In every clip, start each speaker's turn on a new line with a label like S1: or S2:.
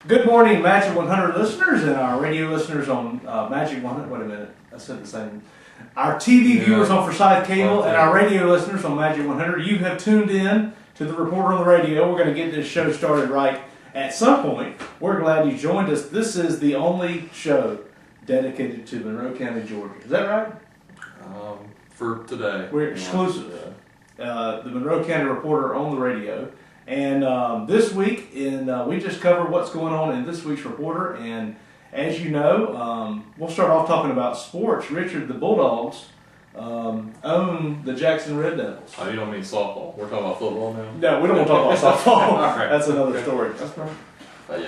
S1: Good morning, Magic 100 listeners and our radio listeners on Magic 100. Wait a minute, I said the same. Our TV viewers on Forsyth Cable and our radio listeners on Magic 100. You have tuned in to the reporter on the radio. We're going to get this show started right at some point. We're glad you joined us. This is the only show dedicated to Monroe County, Georgia. Is that right?
S2: For today.
S1: We're exclusive. The Monroe County reporter on the radio. And this week, we just covered what's going on in this week's reporter. And as you know, we'll start off talking about sports. Richard, the Bulldogs own the Jackson Red Devils.
S2: Oh, you don't mean softball. We're talking about football now?
S1: No, we don't want to talk about softball.
S2: Right.
S1: That's another story. That's right.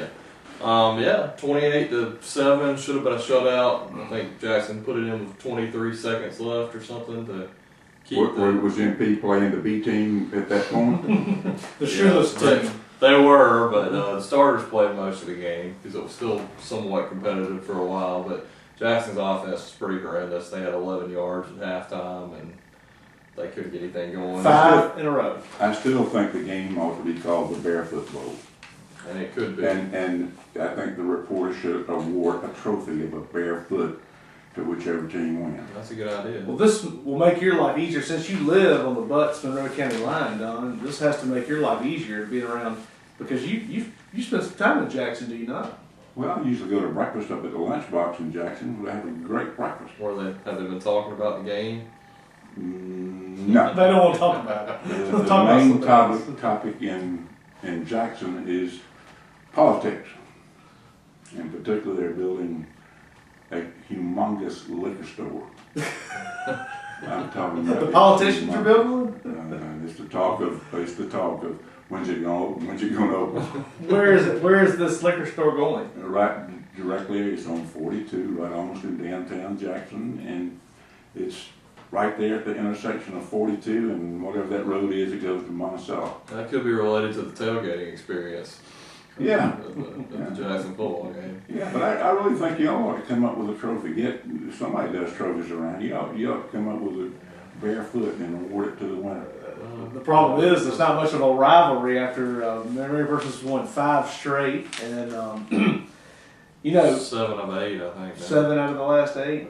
S2: Yeah, 28-7 should have been a shutout. I think Jackson put it in with 23 seconds left or something to keep.
S3: Was MP playing the B team at that point?
S1: The shoeless team.
S2: They were, but the starters played most of the game because it was still somewhat competitive for a while. But Jackson's offense was pretty horrendous. They had 11 yards at halftime, and they couldn't get anything going.
S1: 5 in a row.
S3: I still think the game ought to be called the Barefoot Bowl.
S2: And it could be.
S3: And I think the reporter should award a trophy of a barefoot to whichever team wins.
S2: That's a good idea.
S1: Well, this will make your life easier since you live on the Butts-Monroe County line, Don. This has to make your life easier being around because you spend some time in Jackson, do you not?
S3: Well, I usually go to breakfast up at the lunchbox in Jackson. They have a great breakfast.
S2: Have they been talking about the game?
S3: No.
S1: They don't want to talk about it.
S3: The main topic in Jackson is politics. In particular, they're building a humongous liquor store. I'm talking about
S1: The politicians are building one?
S3: It's the talk of when's it gonna open.
S1: Where is it? Where is this liquor store going?
S3: Right directly, it's on 42, right almost in downtown Jackson, and it's right there at the intersection of 42 and whatever that road is that goes to Monticello.
S2: That could be related to the tailgating experience.
S3: Yeah.
S2: The Jackson football game.
S3: Yeah, but I really think y'all ought to come up with a trophy. If somebody does trophies around, you ought to come up with a barefoot and award it to the winner.
S1: The problem is there's not much of a rivalry after Mary versus won 5 straight, and
S2: 7 of 8, I think.
S1: 7 out of the last 8.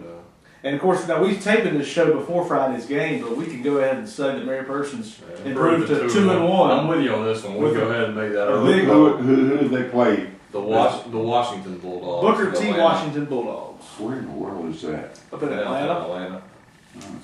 S1: And of course, now we've taping this show before Friday's game, but we can go ahead and say that Mary Persons improved to 2-1.
S2: I'm with you on this one. We'll go ahead and make that
S1: early.
S3: Who did they play?
S2: The Washington Bulldogs.
S1: Booker T. Washington Bulldogs.
S3: Where in the world is that?
S1: Up in Atlanta.
S3: Oh,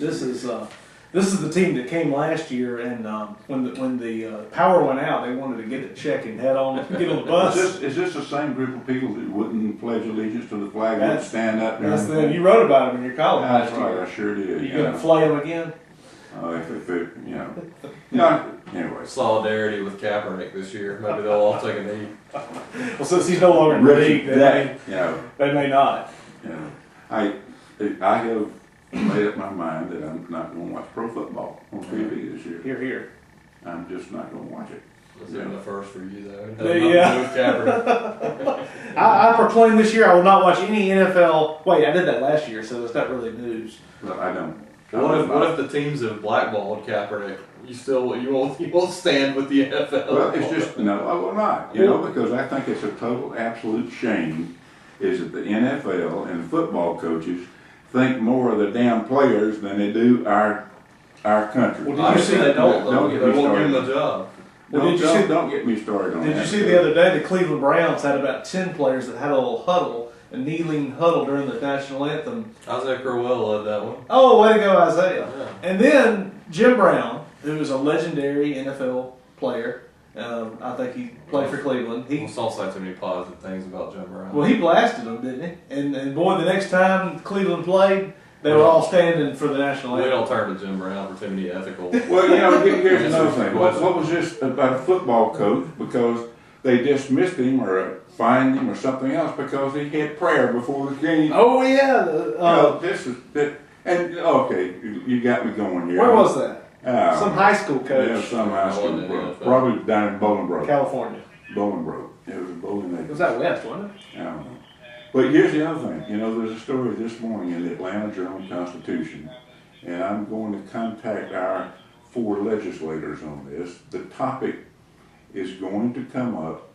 S1: This is the team that came last year, and when the power went out, they wanted to get it checked and get on the bus.
S3: Is this the same group of people that wouldn't pledge allegiance to the flag and stand up there?
S1: That's you wrote about them in your column.
S3: That's right, I sure did.
S1: You gonna flay them again?
S3: Anyway.
S2: Solidarity with Kaepernick this year. Maybe they'll all take a knee.
S1: Well, since he's no longer in the league, they may not.
S3: I have made up my mind that I'm not going to watch pro football on TV this year.
S1: Here.
S3: I'm just not going to watch it.
S2: Was it the first for you though?
S1: Yeah. I proclaim this year I will not watch any NFL. Wait, I did that last year, so it's not really news.
S3: Well, I don't.
S2: What if the teams have blackballed Kaepernick? You won't stand with the NFL?
S3: Well, it's just no, I will not. Because I think it's a total absolute shame is that the NFL and football coaches think more of the damn players than they do our country.
S1: Well, did you see
S2: they don't? They won't give them a job.
S3: Don't get me started on that.
S1: Did you see the other day the Cleveland Browns had about 10 players that had a little huddle, a kneeling huddle during the national anthem?
S2: Isaiah Crowell led that one.
S1: Oh, way to go, Isaiah.
S2: Yeah.
S1: And then Jim Brown, who is a legendary NFL player, I think he played for Cleveland.
S2: Let's not say too many positive things about Jim Brown.
S1: Well, he blasted them, didn't he? And boy, the next time Cleveland played, they were all standing for the national anthem.
S2: We don't turn to Jim Brown for too many ethical.
S3: Well, here's another thing. What was this about a football coach? Because they dismissed him or fined him or something else because he had prayer before the game.
S1: Oh yeah.
S3: Okay, you got me going here.
S1: Where was that? Some high school coach.
S3: Yeah, some high school. Probably down in Bolingbroke.
S1: California.
S3: Bolingbroke. It was Bowling.
S1: It was out west, wasn't it?
S3: I don't know. But here's the other thing. There's a story this morning in the Atlanta Journal-Constitution, and I'm going to contact our 4 legislators on this. The topic is going to come up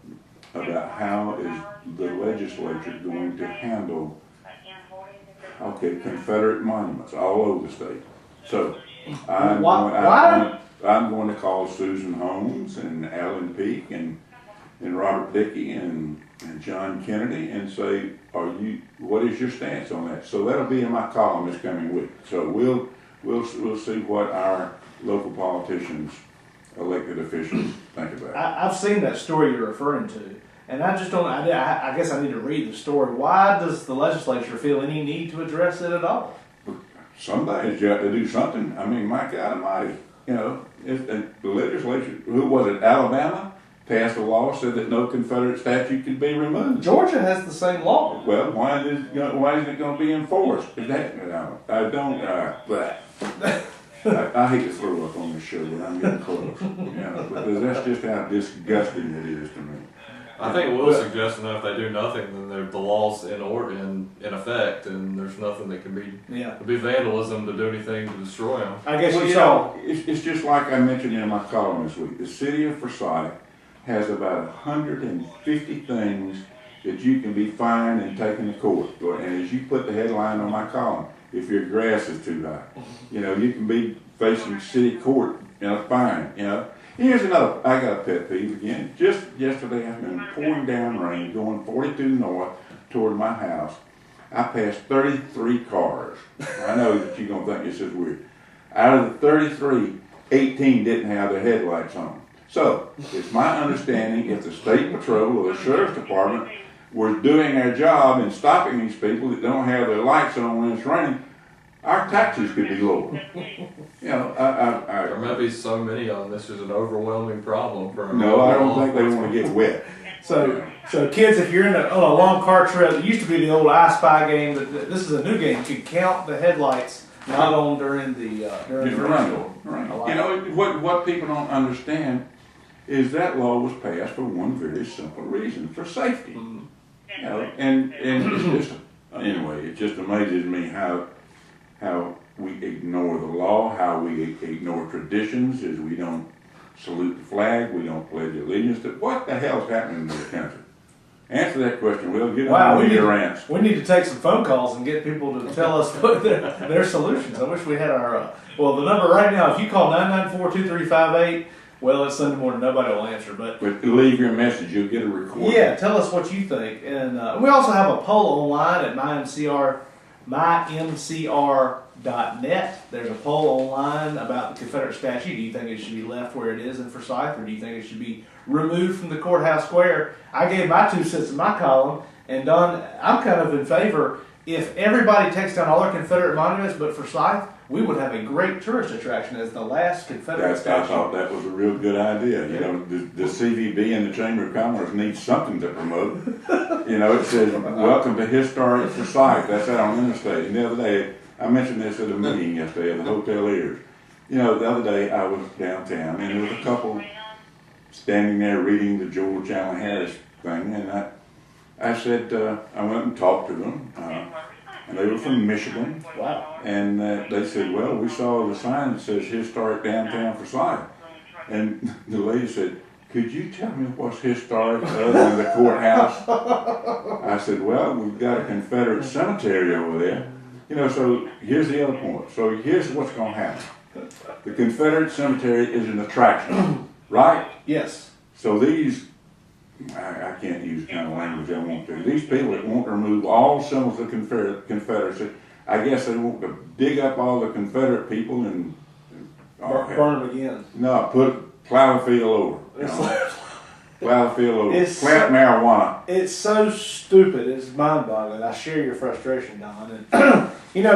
S3: about how is the legislature going to handle, okay, Confederate monuments all over the state. So I'm going to call Susan Holmes and Alan Peake and Robert Dickey and John Kennedy and say, what is your stance on that? So that'll be in my column this coming week. So we'll see what our local politicians, elected officials think about it.
S1: I've seen that story you're referring to, and I just don't. I guess I need to read the story. Why does the legislature feel any need to address it at all?
S3: Somebody's got to do something. I mean, my God Almighty, the legislature. Who was it? Alabama passed a law said that no Confederate statue could be removed.
S1: Georgia has the same law.
S3: Well, why isn't it going to be enforced? I don't. I hate to throw up on this show, but I'm getting close. Because that's just how disgusting it is to me.
S2: I think Will's suggesting that if they do nothing, then the law's in effect, and there's nothing that can be. It'd be vandalism to do anything to destroy them.
S1: I guess you saw.
S3: It's just like I mentioned in my column this week. The city of Forsyth has about 150 things that you can be fined and taken to court. And as you put the headline on my column, if your grass is too high, you can be facing city court, fine, Here's another, I got a pet peeve again. Just yesterday afternoon, pouring down rain, going 42 north toward my house. I passed 33 cars. I know that you're going to think this is weird. Out of the 33, 18 didn't have their headlights on. So, it's my understanding if the state patrol or the sheriff's department were doing their job and stopping these people that don't have their lights on when it's raining, our taxes could be lower.
S2: There might be so many of them. This is an overwhelming problem for.
S3: No, I don't think they want to get wet.
S1: So kids, if you're on a long car trip, it used to be the old I Spy game, but this is a new game. You can count the headlights not on during the rain.
S3: Right. What people don't understand is that law was passed for one very simple reason: for safety. And it's just anyway, it just amazes me how we ignore the law, how we ignore traditions, is we don't salute the flag, we don't pledge allegiance to. What the hell's happening to the country? Answer that question, Will. Get on with your rants.
S1: We need to take some phone calls and get people to tell us what their solutions. I wish we had our, the number right now, if you call 994-2358, well, it's Sunday morning, nobody will answer, but
S3: leave your message, you'll get a recording.
S1: Yeah, tell us what you think. And we also have a poll online at mymcr.net. There's a poll online about the Confederate statue. Do you think it should be left where it is in Forsyth, or do you think it should be removed from the courthouse square? I gave my 2 cents in my column, and Don, I'm kind of in favor. If everybody takes down all their Confederate monuments but Forsyth, we would have a great tourist attraction as the last Confederate statue.
S3: I thought that was a real good idea. The CVB and the Chamber of Commerce need something to promote. It says, welcome to historic Forsyth. That's out on Interstate. And the other day, I mentioned this at a meeting yesterday at the Hoteliers. The other day I was downtown and there was a couple standing there reading the George Allen Harris thing, and I said, I went and talked to them. And they were from Michigan.
S1: Wow.
S3: And they said, well, we saw the sign that says historic downtown Forsyth. And the lady said, could you tell me what's historic other than the courthouse? I said, well, we've got a Confederate cemetery over there. So here's the other point. So here's what's going to happen. The Confederate cemetery is an attraction, right?
S1: Yes.
S3: So these, I can't use the kind of language I want to. These people that want to remove all symbols of Confederacy, I guess they want to dig up all the Confederate people and
S1: burn them again.
S3: No, plow the field over. Plow the field over. Plant marijuana.
S1: It's so stupid. It's mind-boggling. I share your frustration, Don. And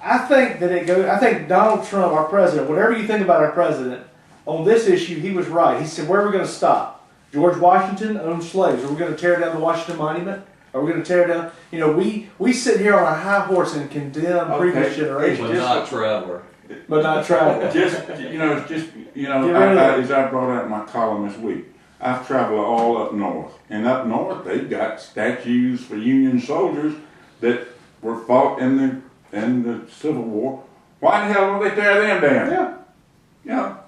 S1: I think that I think Donald Trump, our president, whatever you think about our president, on this issue, he was right. He said, where are we going to stop? George Washington owned slaves. Are we going to tear down the Washington Monument? Are we going to tear down? We sit here on a high horse and condemn previous generations.
S2: But not traveler.
S1: But not traveler.
S3: As I brought out in my column this week, I've traveled all up north. And up north, they've got statues for Union soldiers that were fought in the Civil War. Why the hell don't they tear them down? Yeah.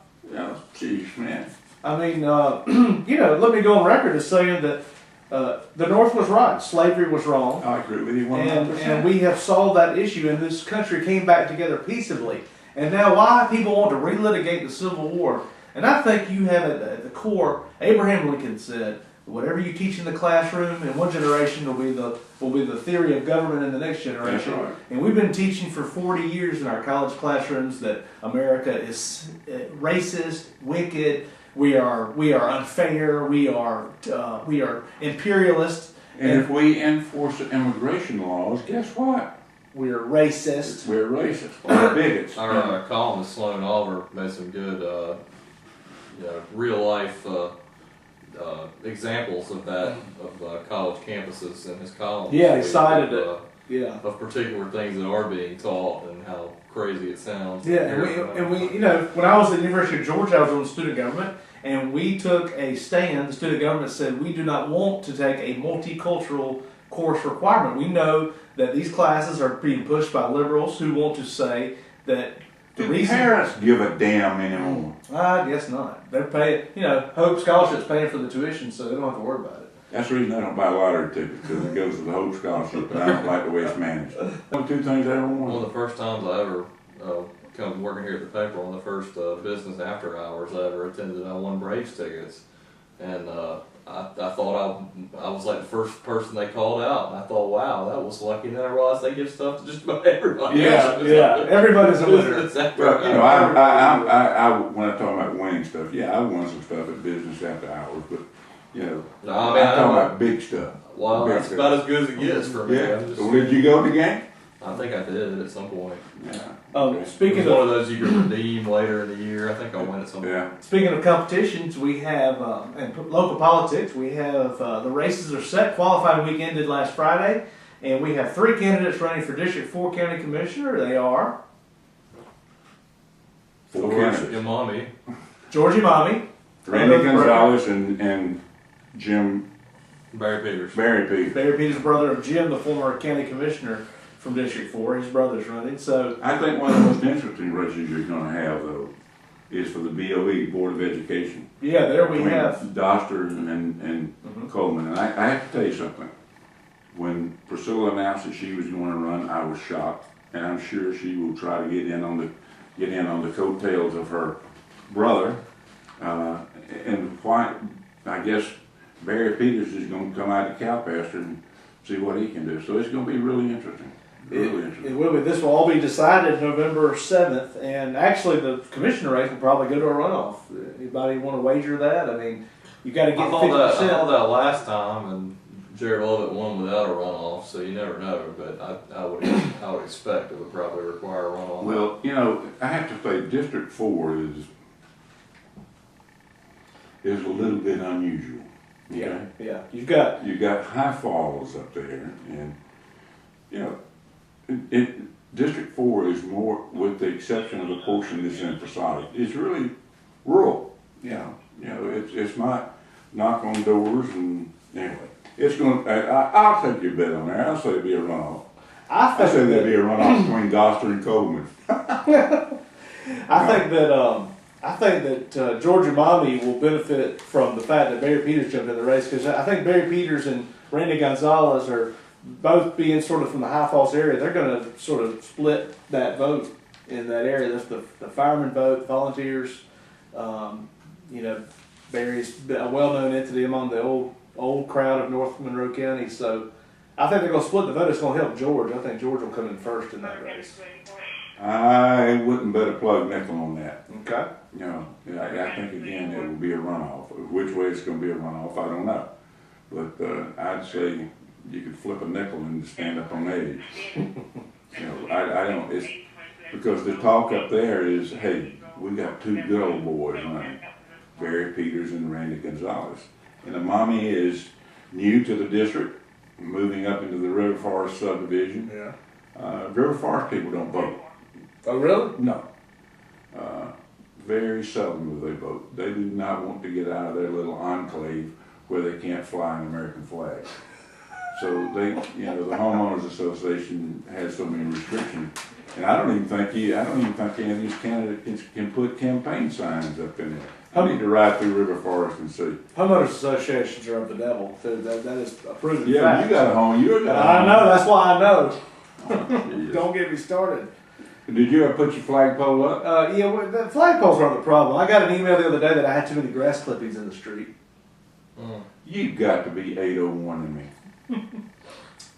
S3: Geez, man.
S1: I mean, let me go on record as saying that the North was right. Slavery was wrong.
S3: I agree with you 100%.
S1: And we have solved that issue, and this country came back together peaceably. And now, why people want to relitigate the Civil War? And I think you have it at the core. Abraham Lincoln said, "Whatever you teach in the classroom in one generation will be the theory of government in the next generation."
S3: That's right.
S1: And we've been teaching for 40 years in our college classrooms that America is racist, wicked. We are unfair. We are imperialist.
S3: And if we enforce the immigration laws, guess what?
S1: We're racist.
S3: We're racist. We're bigots.
S2: Our columnist Sloan Oliver made some good, real life examples of that of college campuses in his column.
S1: Yeah, he cited it. Yeah.
S2: Of particular things that are being taught and how crazy it sounds.
S1: Yeah, and we, when I was at the University of Georgia, I was on student government, and we took a stand. The student government said we do not want to take a multicultural course requirement. We know that these classes are being pushed by liberals who want to say that the
S3: Do
S1: reason.
S3: parents give a damn anymore?
S1: I guess not. They're paying, Hope Scholarship's paying for the tuition, so they don't have to worry about it.
S3: That's the reason I don't buy lottery tickets, because it goes to the Hope Scholarship, and I don't like the way it's managed. One of two things I ever
S2: One
S3: wanted.
S2: of the first times I ever come working here at the paper, one of the first business after hours I ever attended, I won Braves tickets, and I thought I was like the first person they called out, and I thought, wow, that was lucky. And then I realized they give stuff to just about everybody.
S1: Yeah, everybody's a winner.
S3: Well, I when I talk about winning stuff, I won some stuff at business after hours, but
S2: No,
S3: I'm talking about big stuff.
S2: Well,
S3: Big
S2: that's
S3: stuff.
S2: about as good as it gets for me.
S3: Yeah. So did you go to the game?
S2: I think I did at some point.
S3: Yeah.
S2: It
S1: Speaking
S2: was one of
S1: of
S2: those you can redeem later in the year. I think I went at some point.
S3: Yeah.
S1: speaking of competitions, we have and local politics. We have the races are set. Qualifying week ended last Friday, and we have 3 candidates running for District 4 County Commissioner. They are
S3: Four
S2: George
S3: candidates.
S2: Imami.
S1: George Imami,
S3: Randy Gonzalez and Jim
S2: Barry Peters.
S3: Barry P.
S1: Barry Peters, brother of Jim, the former county commissioner from District 4. His brother's running. So
S3: I think one of the most interesting races you're going to have, though, is for the BOE, Board of Education.
S1: yeah, there we
S3: Between
S1: have.
S3: Doster and Coleman. And I have to tell you something. When Priscilla announced that she was going to run, I was shocked, and I'm sure she will try to get in on the coattails of her brother. And why? I guess Barry Peters is going to come out to Cowpasture and see what he can do. So it's going to be really interesting. Really interesting.
S1: It will be. This will all be decided November 7th, and actually the commissioner race will probably go to a runoff. Anybody want to wager that? I mean, you got to get
S2: I thought
S1: 50%.
S2: that last time, and Jared Lovett won without a runoff, so you never know. But I would expect it would probably require a runoff.
S3: Well, I have to say, District 4 is a little bit unusual. Okay?
S1: Yeah. You've got
S3: High Falls up there, and District 4 is more, with the exception of the portion that's in Forsyth, it's really rural. It's not knock on doors, and anyway, it's going. I'll take your bet on there. I'll say it'll be a runoff. I say there'll be a runoff between Doster and Coleman.
S1: I think that George Imami will benefit from the fact that Barry Peters jumped in the race, because I think Barry Peters and Randy Gonzalez are both being sort of from the High Falls area. They're going to sort of split that vote in that area. That's the fireman vote, volunteers. Barry's a well-known entity among the old crowd of North Monroe County. So I think they're going to split the vote. It's going to help George. I think George will come in first in that race.
S3: I wouldn't bet a plug nickel on that.
S1: Okay.
S3: I think again it will be a runoff. Which way it's going to be a runoff, I don't know. But I'd say you could flip a nickel and stand up on edge. I don't. It's because the talk up there is, hey, we got 2 good old boys running, Barry Peters and Randy Gonzalez, and the mommy is new to the district, moving up into the River Forest subdivision.
S1: Yeah.
S3: River Forest people don't vote.
S1: Oh, really?
S3: No. Very seldom do they vote. They do not want to get out of their little enclave where they can't fly an American flag. So the homeowners association has so many restrictions, And I don't even think any of these candidates can put campaign signs up in there. I need to ride through River Forest and see.
S1: Homeowners associations are of the devil. That is a proven
S3: Yeah,
S1: fact.
S3: you got a home.
S1: I know. That's why I know.
S3: Jeez.
S1: Don't get me started.
S3: Did you ever put your flagpole up?
S1: Yeah, well, the flagpoles aren't the problem. I got an email the other day that I had too many grass clippings in the street.
S3: You've got to be 801 in me.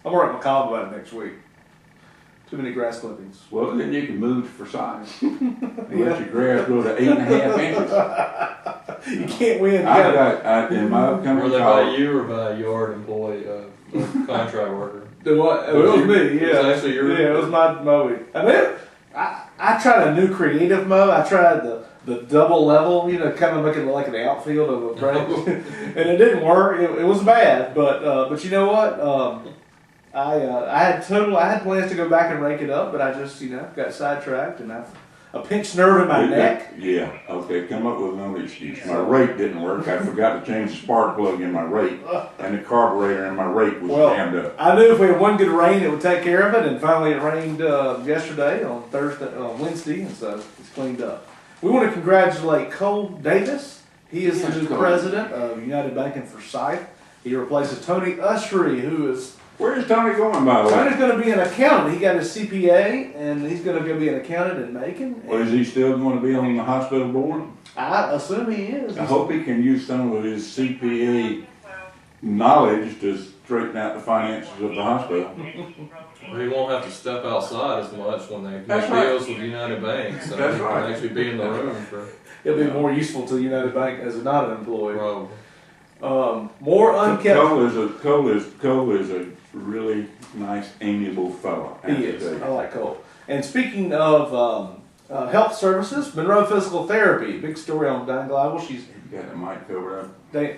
S1: I'm working my column about it next week. Too many grass clippings.
S3: Well, then you can move to Forsyth. And let your grass grow to 8.5 inches.
S1: You can't win.
S3: In my upcoming
S2: Were they by
S3: college.
S2: you or by a yard employee, contract worker?
S1: The what? It was me. Yeah.
S2: It was actually your.
S1: Yeah, it was my mowing. I mean, I tried a new creative mow. I tried the double level, kind of looking like an outfield of a branch, and it didn't work. It was bad, but you know what? I had plans to go back and rake it up, but I just got sidetracked and a pinched nerve in my neck.
S3: Yeah, okay, come up with another excuse. My rake didn't work. I forgot to change the spark plug in my rake, and the carburetor in my rake was jammed up.
S1: I knew if we had one good rain, it would take care of it, and finally it rained yesterday on Wednesday, and so it's cleaned up. We want to congratulate Cole Davis. He is the new president of United Bank in Forsyth. He replaces Tony Ushery, who is...
S3: Where's Tony going, by the way?
S1: Tony's going to be an accountant. He got his CPA, and he's going to go be an accountant in Macon.
S3: Well, is he still going to be on the hospital board?
S1: I assume he is.
S3: I hope he can use some of his CPA knowledge to straighten out the finances of the hospital.
S2: Well, he won't have to step outside as much when they
S3: That's
S2: make
S3: right.
S2: deals with United Bank. So
S3: That's
S2: he
S3: right.
S2: can actually be in the room for.
S1: He'll be more useful to United Bank as a not an employee.
S2: Probably.
S1: More unkept.
S3: Cole is a really nice, amiable fellow.
S1: He is. I like Cole. And speaking of health services, Monroe Physical Therapy. Big story on Diane Glidewell. She's
S3: You got the mic covered up.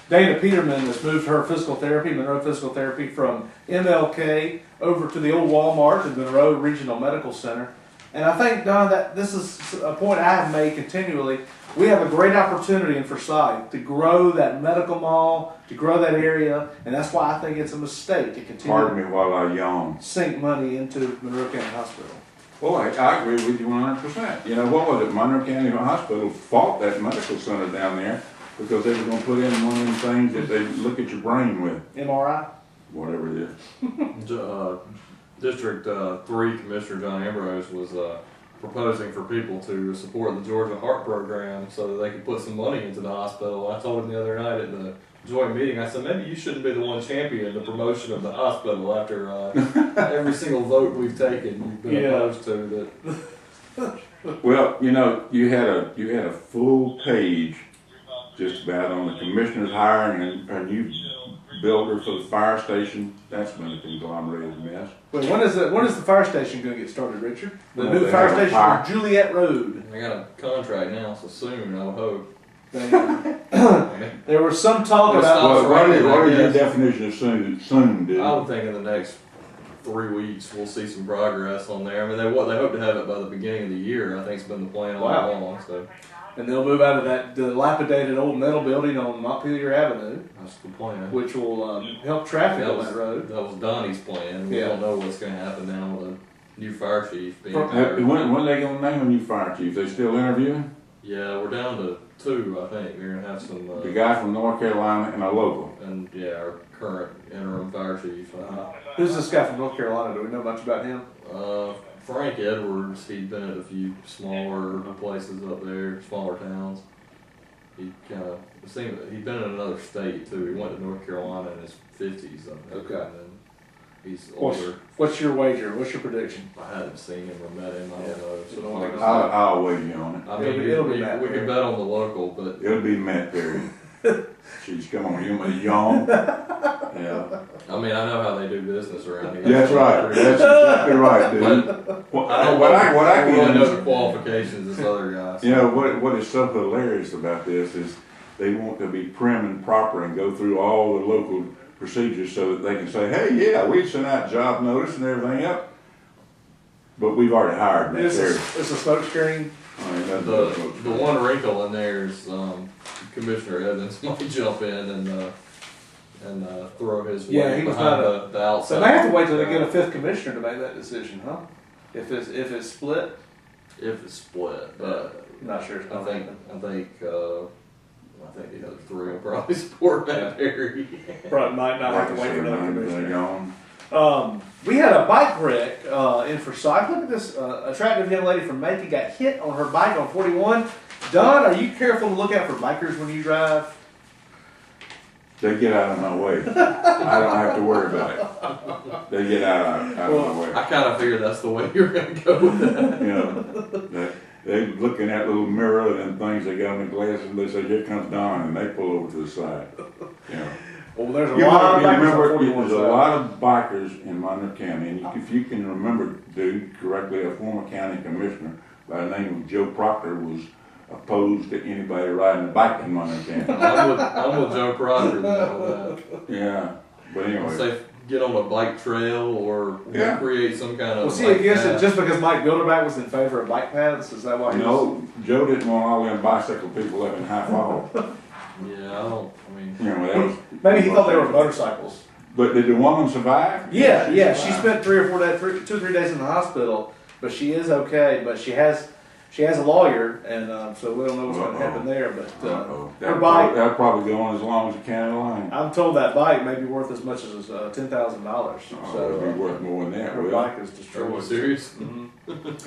S1: Dana Peterman has moved her physical therapy, Monroe Physical Therapy, from MLK over to the old Walmart at Monroe Regional Medical Center. And I think, Don, that this is a point I have made continually. We have a great opportunity in Forsyth to grow that medical mall, to grow that area, and that's why I think it's a mistake to continue
S3: Pardon me while I yawn.
S1: to sink money into Monroe County Hospital.
S3: Well, I agree with you 100%. You know, what was it? Monroe County Hospital fought that medical center down there because they were going to put in one of them things that they look at your brain with.
S1: MRI?
S3: Whatever it is.
S2: District 3 Commissioner John Ambrose was proposing for people to support the Georgia Heart Program so that they could put some money into the hospital. I told him the other night at the joint meeting, I said, maybe you shouldn't be the one championing the promotion of the hospital after every single vote we've taken you've been opposed to that.
S3: Well, you know, you had a full page just about on the commissioners hiring a new builder for the fire station. That's been a conglomerated mess.
S1: Wait, when is the fire station going to get started, Richard? The
S3: Well,
S1: new
S3: they
S1: fire
S3: have a
S1: station
S3: fire-
S1: on Juliet Road.
S2: I got a contract now, so soon I would hope.
S1: There was some talk
S2: Well,
S1: about...
S3: Well, what is your
S2: guess.
S3: definition of soon, dude?
S2: I would think in the next 3 weeks we'll see some progress on there. I mean, they hope to have it by the beginning of the year. I think it's been the plan all
S1: Wow.
S2: along. So
S1: And they'll move out of that dilapidated old metal building on Montpelier Avenue,
S2: that's the plan.
S1: which will help traffic on that road.
S2: That was Donnie's plan. We
S1: Yeah.
S2: don't know what's going to happen now with a new fire chief being
S3: When
S2: hired.
S3: are they going to name a new fire chief? They still interviewing?
S2: Yeah, we're down to 2, I think. They're going to have some.
S3: The guy from North Carolina and a local.
S2: And yeah, our current interim fire chief.
S1: Who's this guy from North Carolina? Do we know much about him?
S2: Frank Edwards, he'd been at a few smaller places up there, smaller towns. He kind of seemed he'd been in another state too. He went to North Carolina in his 50s, I think.
S1: Okay.
S2: And then he's older.
S1: What's your wager? What's your prediction?
S2: I hadn't seen him or met him. I don't know.
S1: So don't worry.
S3: I'll weigh you on it.
S2: I mean,
S1: It'll be Matt
S2: we
S1: Perry.
S2: could bet on the local, but
S3: It'll be Matt Perry. Jeez, come on, you want me to yawn? Yeah.
S2: I mean, I know how they do business around here.
S3: That's right. That's exactly right, dude.
S2: I don't
S3: What I
S2: really
S3: can
S2: know the qualifications as other guys.
S3: You know, what is so hilarious about this is they want to be prim and proper and go through all the local procedures so that they can say, hey, yeah, we sent out job notice and everything else, but we've already hired Matt
S1: It's
S3: Perry.
S1: a smoke screen.
S3: I mean, that's
S2: The one wrinkle in there is Commissioner Evans might jump in and throw his
S1: Yeah,
S2: weight
S1: he was
S2: behind
S1: not
S2: the outside.
S1: So they have to wait till they get a fifth commissioner to make that decision, huh? If it's split,
S2: If it's split,
S1: I'm not sure. It's
S2: I
S1: gonna
S2: think
S1: happen.
S2: the other three will probably support Matt Perry.
S1: Probably might not have to
S3: Like I
S1: wait for
S3: said,
S1: another
S3: mine's
S1: commissioner.
S3: gone.
S1: We had a bike wreck in Forsyth. Look at this attractive young lady from Macon got hit on her bike on 41. Don, are you careful to look out for bikers when you drive?
S3: They get out of my way. I don't have to worry about it. They get out of my way.
S2: I kind of figured that's the way you were going to go with that.
S3: You know, they look in that little mirror and things they got on the glass and they say, here comes Don, and they pull over to the side. You know.
S1: Well, there's a
S3: You
S1: lot of bikers
S3: remember,
S1: on 41
S3: there's a
S1: side.
S3: lot of bikers in Monroe County, and if you can remember, dude, correctly, a former county commissioner by the name of Joe Proctor was opposed to anybody riding a bike in Monroe County.
S2: I'm with Joe Proctor and all that.
S3: Yeah, but anyway.
S2: Say get on a bike trail or
S3: Yeah.
S2: create some kind of.
S1: Well, see, I
S2: bike
S1: guess
S2: path.
S1: just because Mike Bilderback was in favor of bike paths, is that why he was?
S3: No, Joe didn't want all them bicycle people up in High Fall.
S2: Yeah, I mean,
S3: You know, that was.
S1: Maybe he thought they were motorcycles.
S3: But did the woman survive?
S1: Yeah, she
S3: survived.
S1: spent 2 or 3 days in the hospital, but she is okay. But she has a lawyer, and so we don't know what's going to happen there. But
S3: Uh-oh.
S1: her bike,
S3: That'll probably go on as long as the county line.
S1: I'm told that bike may be worth as much as $10,000.
S3: Oh,
S1: So
S3: it'll be worth more than that.
S1: her
S3: Will.
S1: bike is
S2: are you
S1: destroyed.
S2: serious?
S1: Mhm.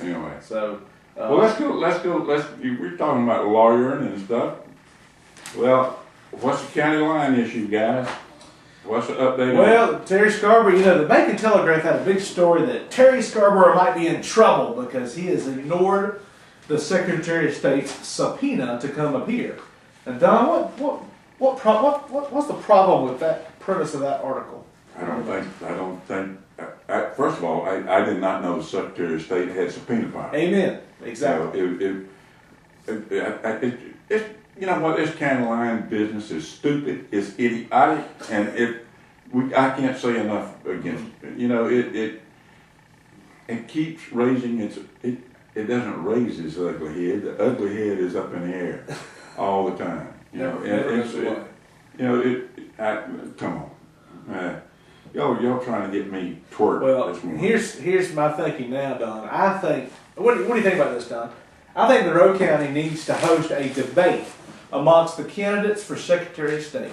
S3: Anyway.
S1: So
S3: Well, let's go. We're talking about lawyering and stuff. Well, what's the county line issue, guys? What's the update? on
S1: Well, Terry Scarborough, the Macon Telegraph had a big story that Terry Scarborough might be in trouble because he has ignored the Secretary of State's subpoena to come appear. And Don, what's the problem with that premise of that article?
S3: I don't think. First of all, I did not know the Secretary of State had subpoena power.
S1: Amen. Exactly.
S3: It's you know what, this county line business is stupid, it's idiotic, and I can't say enough against it. You know, it keeps raising it doesn't raise its ugly head. The ugly head is up in the air all the time. You know,
S1: Never goes away.
S3: Come on. Y'all trying to get me twerked
S1: Well,
S3: this morning.
S1: here's my thinking now, Don. I think, what do you think about this, Don? I think Monroe County needs to host a debate amongst the candidates for Secretary of State.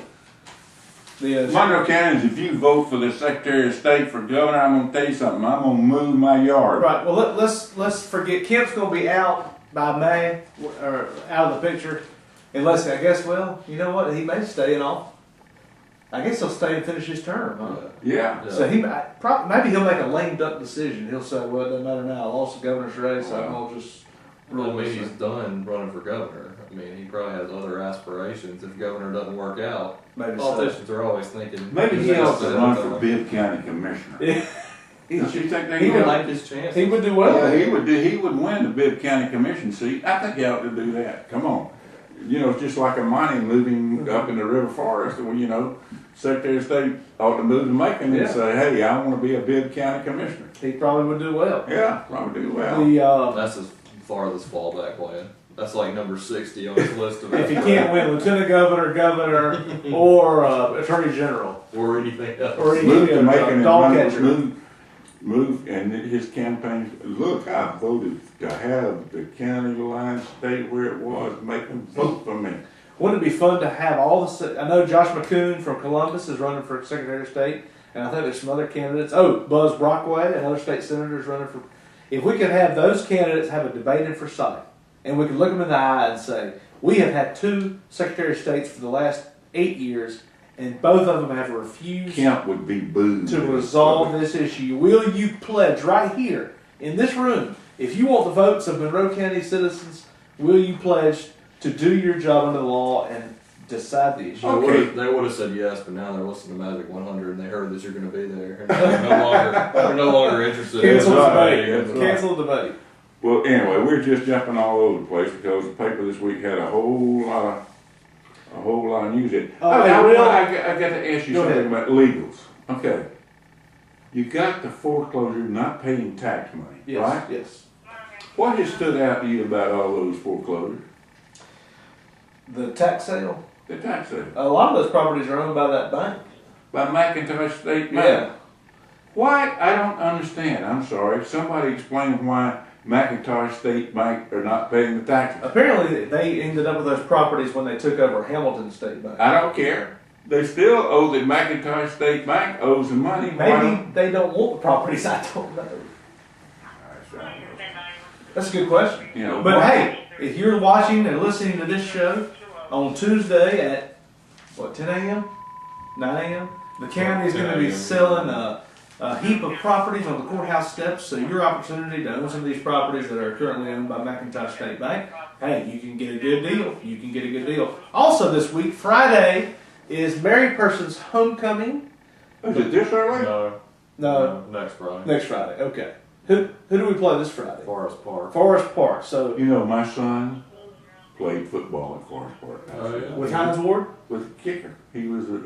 S3: Monroe County, if you vote for the Secretary of State for governor, I'm going to tell you something. I'm going to move my yard.
S1: Right. Well, let's forget Kemp's going to be out by May or out of the picture, unless I guess. Well, you know what? He may stay and all. I guess he'll stay and finish his term. Huh?
S3: Yeah.
S1: So maybe he'll make a lame duck decision. He'll say, "Well, it doesn't matter now. I lost the governor's race. So I'm gonna just
S2: Well, I mean, he's done running for governor. I mean, he probably has other aspirations. If governor doesn't work out,
S1: maybe
S2: politicians are always thinking.
S3: Maybe he ought to
S2: "This
S3: run
S2: is
S3: for
S2: done."
S3: Bibb County Commissioner.
S1: Yeah.
S3: Don't you think
S2: He would
S3: would?
S2: like his chances.
S1: He would do well.
S3: Yeah, he would win the Bibb County Commission seat. I think he ought to do that. Come on. You know, it's just like a mining moving up in the river forest. Well, you know, Secretary of State ought to move to Macon and say, hey, I want to be a Bibb County Commissioner.
S1: He probably would do well.
S3: Yeah, probably do well.
S2: That's his farthest fallback plan. That's like number 60 on his list of
S1: If he can't win lieutenant governor, or attorney general,
S2: or anything else.
S1: or any
S3: Move to Macon and
S1: dog
S3: run,
S1: catcher.
S3: move, and his campaign, look, I voted to have the county line stay where it was, Macon, vote for me.
S1: Wouldn't it be fun to have all the? I know Josh McCoon from Columbus is running for Secretary of State, and I think there's some other candidates. Oh, Buzz Brockway, another state senator, is running for. If we could have those candidates have a debate in Forsyth, and we could look them in the eye and say, we have had 2 Secretary of States for the last 8 years, and both of them have refused
S3: Kemp would be booed.
S1: to resolve this issue. Will you pledge right here in this room, if you want the votes of Monroe County citizens, will you pledge to do your job under the law and decide the issue?
S3: Okay.
S2: They would have said yes, but now they're listening to Magic 100 and they heard that you're going to be there. And they're no longer interested.
S1: Cancel the
S3: right.
S1: debate.
S3: That's
S1: Cancel the debate.
S3: Well, anyway, we're just jumping all over the place because the paper this week had a whole lot of news in it. I got to ask you
S1: Go
S3: something
S1: ahead.
S3: about legals. Okay. You got the foreclosure not paying tax money,
S1: Yes.
S3: right?
S1: Yes.
S3: What has stood out to you about all those foreclosures?
S1: The tax sale.
S3: The tax sale.
S1: A lot of those properties are owned by that bank.
S3: By McIntosh State
S1: Yeah.
S3: Bank. Why? I don't understand. I'm sorry. Somebody explain why McIntosh State Bank are not paying the taxes.
S1: Apparently, they ended up with those properties when they took over Hamilton State Bank.
S3: I don't care. They still owe the McIntosh State Bank owes the money.
S1: Maybe they don't want the properties. I don't know. That's a good question.
S3: You know,
S1: But
S3: why?
S1: hey, if you're watching and listening to this show on Tuesday at what 10 a.m., 9 a.m., the county is going to be selling a heap of properties on the courthouse steps. So your opportunity to own some of these properties that are currently owned by McIntosh State Bank, hey, you can get a good deal. You can get a good deal. Also this week, Friday, is Mary Person's homecoming.
S3: Is it this early?
S1: No,
S2: next Friday.
S1: next Friday. Okay. Who do we play this Friday?
S2: Forest Park.
S1: Forest Park. So
S3: You know, my son played football at Forest Park.
S2: Oh, yeah.
S1: with Hines Ward,
S3: With a kicker. He was a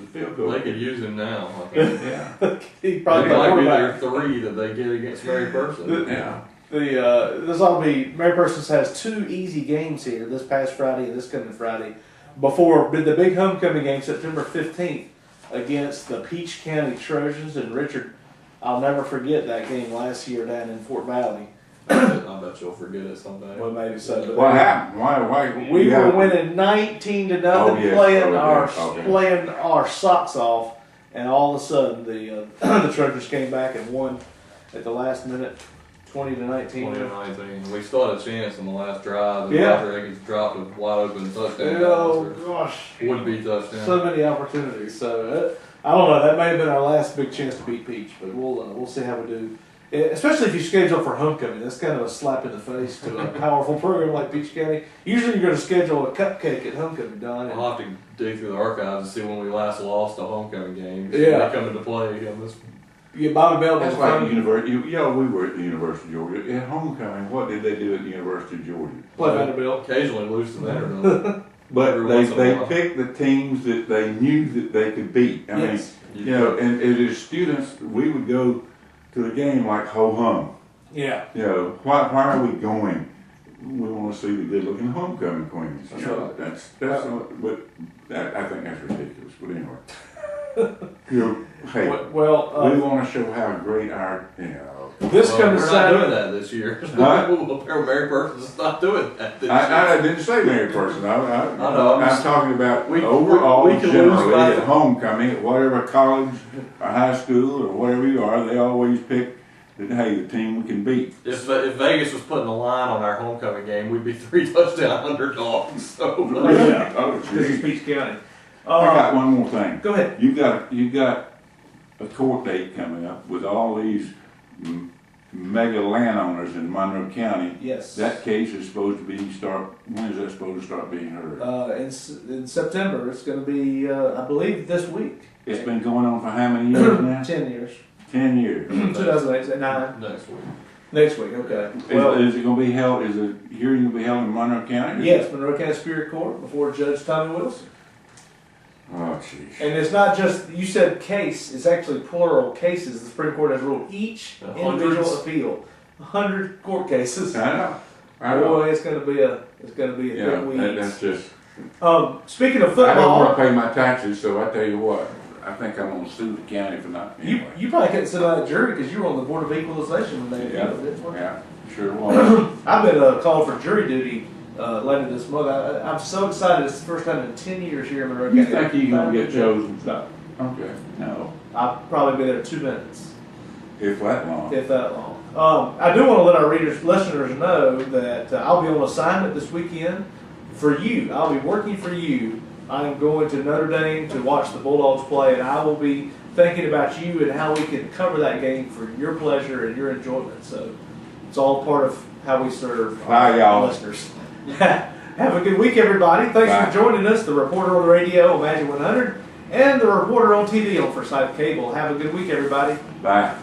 S3: field goal.
S2: They could use him now. I think.
S3: Yeah.
S1: he probably
S2: It might be
S1: quarterback.
S2: their 3 that they get against Mary Person.
S3: Yeah.
S1: This ought to be Mary Persons has 2 easy games here this past Friday and this coming Friday before the big homecoming game September 15th against the Peach County Trojans. And Richard, I'll never forget that game last year down in Fort Valley.
S2: I bet you'll forget it someday.
S1: Well, maybe so. But
S3: What happened? Why?
S1: we
S3: yeah.
S1: were winning 19-0,
S3: Oh, yes.
S1: playing our socks off, and all of a sudden the the Trojans came back and won at the last minute, 20-19.
S2: 2019. We still had a chance in the last drive. And
S1: Yeah.
S2: Roger Higgins dropped a wide open touchdown.
S1: Oh gosh,
S2: Would be touchdown.
S1: so many opportunities. So I don't know. That may have been our last big chance to beat Peach, but we'll see how we do. Especially if you schedule for homecoming, that's kind of a slap in the face to a powerful program like Peach County. Usually, you're going to schedule a cupcake at homecoming, Don.
S2: I'll have to dig through the archives and see when we last lost a homecoming game.
S1: Yeah.
S2: They come into play on this.
S1: You get Bobby Bell.
S3: That's like university. Yeah, we were at the University of Georgia. At homecoming, what did they do at the University of Georgia?
S1: Play Vanderbilt.
S2: Occasionally lose to Vanderbilt.
S3: But
S2: Every once in a
S3: they
S2: while.
S3: picked the teams that they knew that they could beat. I
S1: Yes.
S3: mean, you know, and as students, we would go to the game like ho hum.
S1: Yeah.
S3: You know, why are we going? We want to see the good looking homecoming queens.
S1: That's
S3: You know,
S1: right.
S3: That's but I think that's ridiculous. But anyway, you know, hey,
S1: Well,
S3: we want to show how great our
S1: this
S2: Well,
S1: comes
S2: we're not
S1: Saturday.
S2: doing that this year.
S3: Huh?
S2: Mary Person's not doing that this year.
S3: I didn't say married person.
S2: I know, I'm
S3: I'm
S2: just-
S3: talking about
S2: we-
S3: overall,
S2: we can lose
S3: generally
S2: by-
S3: at homecoming, at whatever college or high school or whatever you are, they always pick that, hey, the team we can beat.
S2: If Vegas was putting a line on our homecoming game, we'd be 3 touchdown underdogs. So
S1: Oh, yeah.
S3: Oh,
S1: Because it's
S3: geez.
S1: Peach County.
S3: I got one more thing.
S1: Go ahead.
S3: You got a court date coming up with all these mega landowners in Monroe County.
S1: Yes.
S3: That case is supposed to be when is that supposed to start being heard?
S1: In September, it's going to be, I believe, this week.
S3: It's been going on for how many years now?
S1: 10 years.
S3: 10 years.
S1: 2008, 9.
S2: next week.
S1: Next week, okay. Well,
S3: Is it going to be held? Is the hearing going to be held in Monroe County?
S1: yes, Monroe County Superior Court before Judge Tommy Wilson.
S3: Oh, jeez.
S1: And it's not just, you said case, it's actually plural cases. The Supreme Court has ruled each individual
S2: Hundreds.
S1: appeal. 100 court cases.
S3: I know. I know.
S1: Boy, it's gonna be a
S3: Yeah,
S1: big week.
S3: that's just.
S1: Speaking of
S3: I don't want
S1: football,
S3: to pay my taxes, so I tell you what. I think I'm going to sue the county for not. Anyway.
S1: you probably couldn't sit on that jury because you were on the Board of Equalization when they
S3: Yeah.
S1: appealed it.
S3: Yeah, sure was.
S1: I've been called for jury duty later this month. I'm so excited. It's the first time in 10 years here in Monroe
S3: You
S1: County.
S3: think you're going to get chosen?
S1: No.
S3: Okay. No.
S1: I'll probably be there 2 minutes.
S3: If that long.
S1: If that long. I do want to let our listeners know that I'll be on assignment this weekend for you. I'll be working for you. I'm going to Notre Dame to watch the Bulldogs play, and I will be thinking about you and how we can cover that game for your pleasure and your enjoyment. So it's all part of how we serve
S3: Bye,
S1: our
S3: y'all.
S1: listeners. Have a good week, everybody. Thanks
S3: Bye.
S1: for joining us, the reporter on the radio on Magic 100 and the reporter on TV on Forsyth Cable. Have a good week, everybody.
S3: Bye.